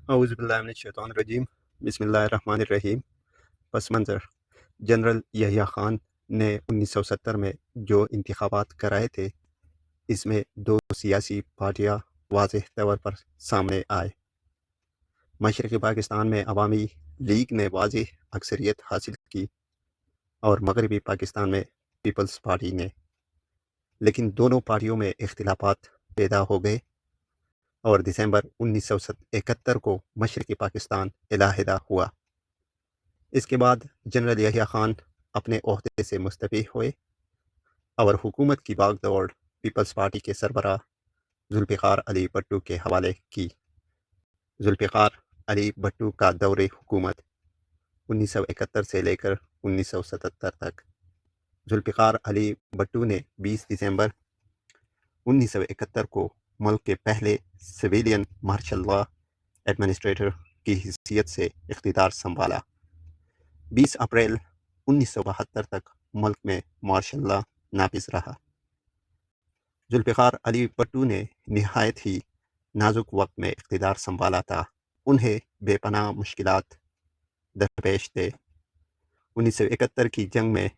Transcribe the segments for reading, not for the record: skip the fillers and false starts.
اعوذ باللہ من الشیطان الرجیم بسم اللہ الرحمن الرحیم۔ پس منظر: جنرل یحییٰ خان نے 1970 میں جو انتخابات کرائے تھے، اس میں دو سیاسی پارٹیاں واضح طور پر سامنے آئے۔ مشرقی پاکستان میں عوامی لیگ نے واضح اکثریت حاصل کی اور مغربی پاکستان میں پیپلز پارٹی نے، لیکن دونوں پارٹیوں میں اختلافات پیدا ہو گئے اور دسمبر 1971 کو مشرقی پاکستان علیحدہ ہوا۔ اس کے بعد جنرل یحییٰ خان اپنے عہدے سے مستعفی ہوئے اور حکومت کی باغ دوڑ پیپلز پارٹی کے سربراہ ذوالفقار علی بھٹو کے حوالے کی۔ ذوالفقار علی بھٹو کا دور حکومت 1971 سے لے کر 1977 تک۔ ذوالفقار علی بھٹو نے 20 دسمبر 1971 کو ملک کے پہلے سویلین مارشل لا ایڈمنسٹریٹر کی حیثیت سے اقتدار سنبھالا۔ 20 اپریل 1972 تک ملک میں مارشل لا نافذ رہا۔ ذوالفقار علی بھٹو نے نہایت ہی نازک وقت میں اقتدار سنبھالا تھا۔ انہیں بے پناہ مشکلات درپیش تھے۔ 1971 کی جنگ میں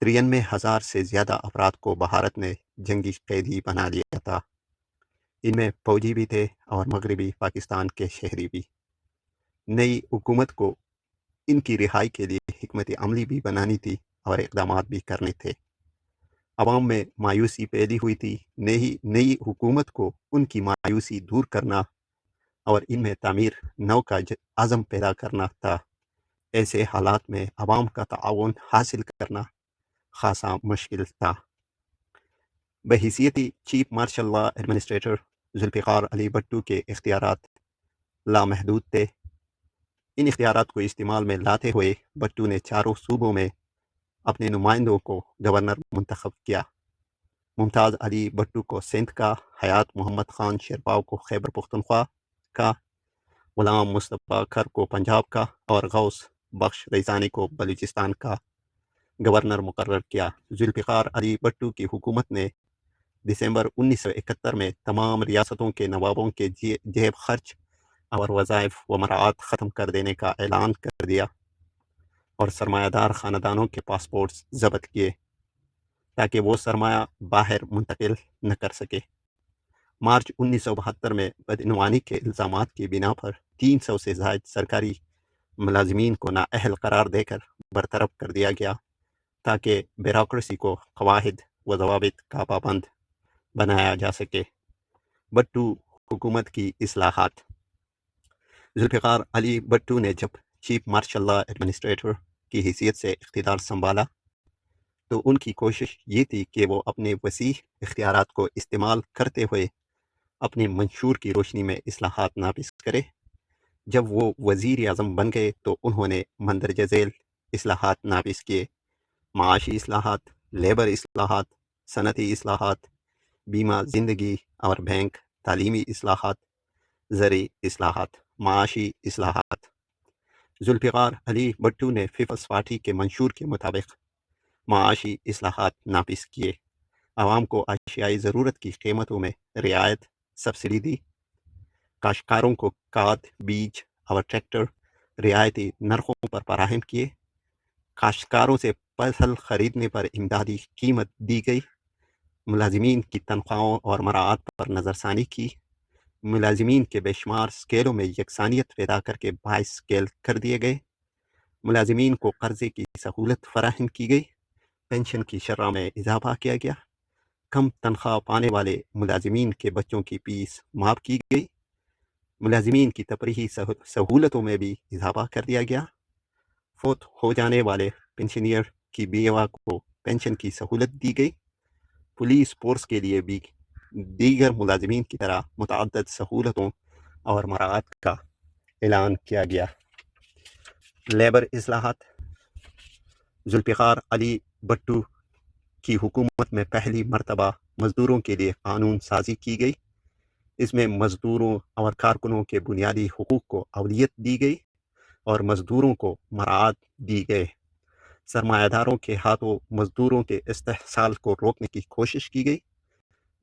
93,000 سے زیادہ افراد کو بھارت نے جنگی قیدی بنا لیا تھا۔ ان میں فوجی بھی تھے اور مغربی پاکستان کے شہری بھی۔ نئی حکومت کو ان کی رہائی کے لیے حکمت عملی بھی بنانی تھی اور اقدامات بھی کرنے تھے۔ عوام میں مایوسی پھیلی ہوئی تھی۔ نئی حکومت کو ان کی مایوسی دور کرنا اور ان میں تعمیر نو کا عزم پیدا کرنا تھا۔ ایسے حالات میں عوام کا تعاون حاصل کرنا خاصا مشکل تھا۔ بحیثیت chief martial law administrator Zulfikar Ali Bhutto کے اختیارات لامحدود تھے۔ ان اختیارات کو استعمال میں لاتے ہوئے بھٹو نے چاروں صوبوں میں اپنے نمائندوں کو گورنر منتخب کیا۔ ممتاز علی بھٹو کو سندھ کا، حیات محمد خان شیرپاؤ کو خیبر پختونخوا کا، غلام مصطفیٰ کھر کو پنجاب کا اور غوث بخش ریزانی کو بلوچستان کا گورنر مقرر کیا۔ ذوالفقار علی بھٹو کی حکومت نے دسمبر 1971 میں تمام ریاستوں کے نوابوں کے جیب خرچ اور وظائف و مراعات ختم کر دینے کا اعلان کر دیا اور سرمایہ دار خاندانوں کے پاسپورٹس ضبط کیے تاکہ وہ سرمایہ باہر منتقل نہ کر سکے۔ مارچ 1972 میں بدعنوانی کے الزامات کی بنا پر 300 سے زائد سرکاری ملازمین کو نااہل قرار دے کر برطرف کر دیا گیا تاکہ بیوروکریسی کو قواعد و ضوابط کا پابند بنایا جا سکے۔ بھٹو حکومت کی اصلاحات: ذوالفقار علی بھٹو نے جب چیف مارشل لا ایڈمنسٹریٹر کی حیثیت سے اقتدار سنبھالا تو ان کی کوشش یہ تھی کہ وہ اپنے وسیع اختیارات کو استعمال کرتے ہوئے اپنے منشور کی روشنی میں اصلاحات نافذ کرے۔ جب وہ وزیر اعظم بن گئے تو انہوں نے مندرجہ ذیل اصلاحات نافذ کیے: معاشی اصلاحات، لیبر اصلاحات، صنعتی اصلاحات، بیمہ زندگی اور بینک، تعلیمی اصلاحات، زرعی اصلاحات۔ معاشی اصلاحات: ذوالفقار علی بھٹو نے پیپلز پارٹی کے منشور کے مطابق معاشی اصلاحات نافذ کیے۔ عوام کو اشیائے ضرورت کی قیمتوں میں رعایت، سبسڈی دی۔ کاشتکاروں کو کھاد، بیج اور ٹریکٹر رعایتی نرخوں پر فراہم کیے۔ کاشتکاروں سے فصل خریدنے پر امدادی قیمت دی گئی۔ ملازمین کی تنخواہوں اور مراعات پر نظر ثانی کی۔ ملازمین کے بے شمار اسکیلوں میں یکسانیت پیدا کر کے 22 اسکیل کر دیے گئے۔ ملازمین کو قرضے کی سہولت فراہم کی گئی۔ پینشن کی شرح میں اضافہ کیا گیا۔ کم تنخواہ پانے والے ملازمین کے بچوں کی فیس معاف کی گئی۔ ملازمین کی تفریحی سہولتوں میں بھی اضافہ کر دیا گیا۔ فوت ہو جانے والے پنشنر کی بیوہ کو پینشن کی سہولت دی گئی۔ پولیس فورس کے لیے بھی دیگر ملازمین کی طرح متعدد سہولتوں اور مراعات کا اعلان کیا گیا۔ لیبر اصلاحات: ذوالفقار علی بھٹو کی حکومت میں پہلی مرتبہ مزدوروں کے لیے قانون سازی کی گئی۔ اس میں مزدوروں اور کارکنوں کے بنیادی حقوق کو اولویت دی گئی اور مزدوروں کو مراعات دی گئے۔ سرمایہ داروں کے ہاتھوں مزدوروں کے استحصال کو روکنے کی کوشش کی گئی۔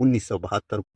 1972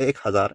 1000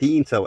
300